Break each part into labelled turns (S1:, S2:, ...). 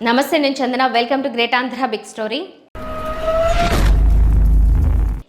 S1: నమస్తే, నేను Chandana. Welcome to great Andhra big story.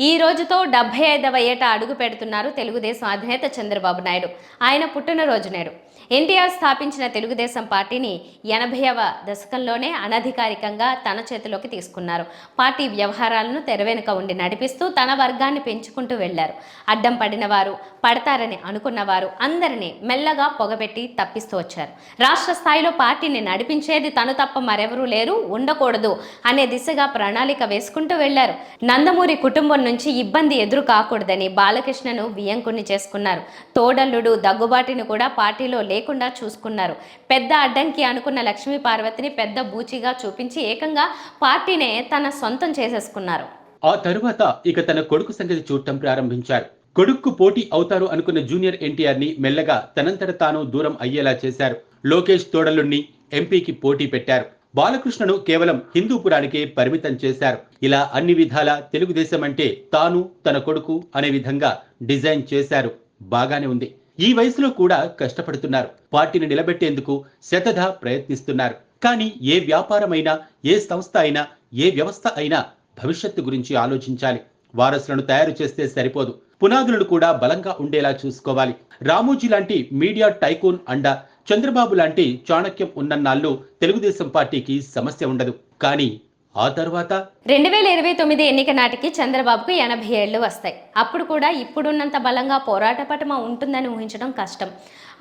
S1: ఈ రోజుతో 75వ ఏట అడుగు పెడుతున్నారు తెలుగుదేశం అధినేత చంద్రబాబు నాయుడు. ఆయన పుట్టినరోజు నేడు. ఎన్టీఆర్ స్థాపించిన తెలుగుదేశం పార్టీని 80వ దశకంలోనే అనధికారికంగా తన చేతిలోకి తీసుకున్నారు. పార్టీ వ్యవహారాలను తెరవెనుక ఉండి నడిపిస్తూ తన వర్గాన్ని పెంచుకుంటూ వెళ్లారు. అడ్డం పడిన వారు, పడతారని అనుకున్నవారు అందరినీ మెల్లగా పొగబెట్టి తప్పిస్తూ వచ్చారు. రాష్ట్ర స్థాయిలో పార్టీని నడిపించేది తను తప్ప మరెవరూ లేరు, ఉండకూడదు అనే దిశగా ప్రణాళిక వేసుకుంటూ వెళ్లారు. నందమూరి కుటుంబం నుంచి ఇబ్బంది ఎదురు కాకూడదని బాలకృష్ణను వియంకుణ్ణి చేసుకున్నారు. తోడల్లుడు దగ్గుబాటిని కూడా పార్టీలో లేకుండా చూసుకున్నారు. పెద్ద అడ్డంకి అనుకున్న లక్ష్మీ పార్వతిని పెద్ద బూచిగా చూపించి ఏకంగా పార్టీనే తన సొంతం చేసేసుకున్నారు.
S2: ఆ తరువాత ఇక తన కొడుకు సంగతి చూడటం ప్రారంభించారు. కొడుక్కు పోటీ అవుతారు అనుకున్న జూనియర్ ఎన్టీఆర్ ని మెల్లగా తనంతట తాను దూరం అయ్యేలా చేశారు. లోకేష్ తోడలుణ్ణి ఎంపీకి పోటీ పెట్టారు. బాలకృష్ణను కేవలం హిందూపురానికే పరిమితం చేశారు. ఇలా అన్ని విధాల తెలుగుదేశం అంటే తాను తన కొడుకు అనే విధంగా డిజైన్ చేశారు. బాగానే ఉంది. ఈ వయసులో కూడా కష్టపడుతున్నారు. పార్టీని నిలబెట్టేందుకు శతధా ప్రయత్నిస్తున్నారు. కానీ ఏ వ్యాపారమైనా, ఏ సంస్థ అయినా, ఏ వ్యవస్థ అయినా భవిష్యత్తు గురించి ఆలోచించాలి. వారసులను తయారు చేస్తే సరిపోదు, పునాదులను కూడా బలంగా ఉండేలా చూసుకోవాలి. రామోజీ లాంటి మీడియా టైకూన్ అండ, చంద్రబాబు లాంటి చాణక్యం ఉన్నన్నాళ్ళు తెలుగుదేశం పార్టీకి సమస్య ఉండదు. కానీ ఆ తర్వాత
S1: 2029 ఎన్నిక నాటికి చంద్రబాబుకు 80 ఏళ్లు వస్తాయి. అప్పుడు కూడా ఇప్పుడున్నంత బలంగా పోరాట పటిమ ఉంటుందని ఊహించడం కష్టం.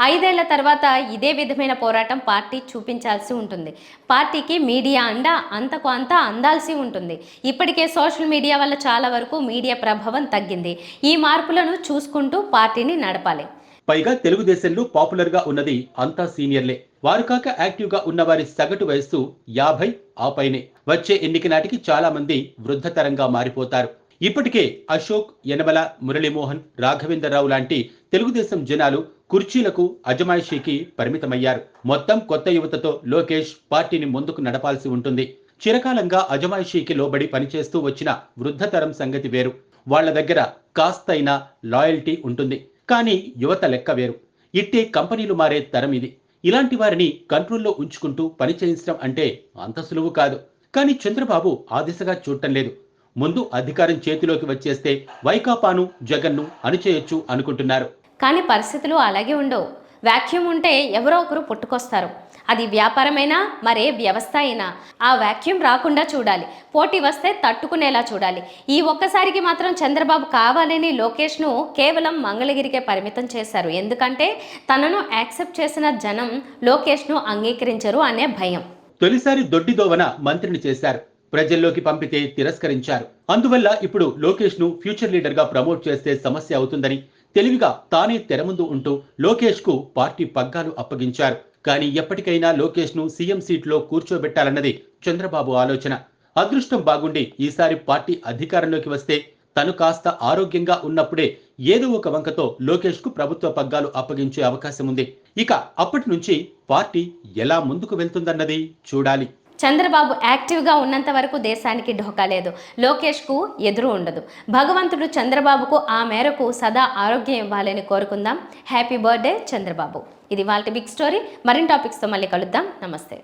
S1: 5 ఏళ్ల తర్వాత ఇదే విధమైన పోరాటం పార్టీ చూపించాల్సి ఉంటుంది. పార్టీకి మీడియా అండ అంతకు అంతా అందాల్సి ఉంటుంది. ఇప్పటికే సోషల్ మీడియా వల్ల చాలా వరకు మీడియా ప్రభావం తగ్గింది. ఈ మార్పులను చూసుకుంటూ పార్టీని నడపాలి.
S2: పైగా తెలుగుదేశంలో పాపులర్ గా ఉన్నది అంతా సీనియర్లే. వారు కాక యాక్టివ్ గా ఉన్న వారి సగటు వయస్సు 50 ఆ పైనే. వచ్చే ఎన్నిక నాటికి చాలా మంది వృద్ధతరంగా మారిపోతారు. ఇప్పటికే అశోక్, యనమల, మురళీమోహన్, రాఘవేంద్రరావు లాంటి తెలుగుదేశం జనాలు కుర్చీలకు, అజమాయిషీకి పరిమితమయ్యారు. మొత్తం కొత్త యువతతో లోకేష్ పార్టీని ముందుకు నడపాల్సి ఉంటుంది. చిరకాలంగా అజమాయిషీకి లోబడి పనిచేస్తూ వచ్చిన వృద్ధతరం సంగతి వేరు. వాళ్ల దగ్గర కాస్తైనా లాయల్టీ ఉంటుంది. కానీ యువత లెక్క వేరు. ఇట్టే కంపెనీలు మారే తరం ఇది. ఇలాంటి వారిని కంట్రోల్లో ఉంచుకుంటూ పని చేయించడం అంటే అంత సులువు కాదు. కానీ చంద్రబాబు ఆ దిశగా చూడటం లేదు. ముందు అధికారం చేతిలోకి వచ్చేస్తే వైకాపాను, జగన్ను అణిచేయొచ్చు అనుకుంటున్నారు.
S1: కానీ పరిస్థితులు అలాగే ఉండవు. వాక్యూమ్ ఉంటే ఎవరో ఒకరు పుట్టుకొస్తారు. అది వ్యాపారమైనా, మరే వ్యవస్థ అయినా. ఆ వాక్యూమ్ రాకుండా చూడాలి. పోటీ వస్తే తట్టుకునేలా చూడాలి. ఈ ఒక్కసారికి మాత్రం చంద్రబాబు కావాలని లోకేష్ను కేవలం మంగళగిరికే పరిమితం చేశారు. ఎందుకంటే తనను యాక్సెప్ట్ చేసిన జనం లోకేష్ను అంగీకరించరు అనే భయం.
S2: తొలిసారి దొడ్డిదోవన మంత్రిని చేశారు. ప్రజల్లోకి పంపితే తిరస్కరించారు. అందువల్ల ఇప్పుడు లోకేష్ ను ఫ్యూచర్ లీడర్ గా ప్రమోట్ చేస్తే సమస్య అవుతుందని తెలివిగా తానే తెర ముందు ఉంటూ లోకేష్ కు పార్టీ పగ్గాలు అప్పగించారు. కానీ ఎప్పటికైనా లోకేష్ ను సీఎం సీట్లో కూర్చోబెట్టాలన్నది చంద్రబాబు ఆలోచన. అదృష్టం బాగుండి ఈసారి పార్టీ అధికారంలోకి వస్తే తను కాస్త ఆరోగ్యంగా ఉన్నప్పుడే ఏదో ఒక వంకతో లోకేష్ కు ప్రభుత్వ పగ్గాలు అప్పగించే అవకాశం ఉంది. ఇక అప్పటి నుంచి పార్టీ ఎలా ముందుకు వెళ్తుందన్నది చూడాలి.
S1: చంద్రబాబు యాక్టివ్గా ఉన్నంత వరకు దేశానికి ఢోకా లేదు. లోకేష్కు ఎదురు ఉండదు. భగవంతుడు చంద్రబాబుకు ఆ మేరకు సదా ఆరోగ్యం ఇవ్వాలని కోరుకుందాం. Happy birthday Chandrababu. ఇది వాళ్ళ బిగ్ స్టోరీ. మరిన్ని టాపిక్స్తో మళ్ళీ కలుద్దాం. నమస్తే.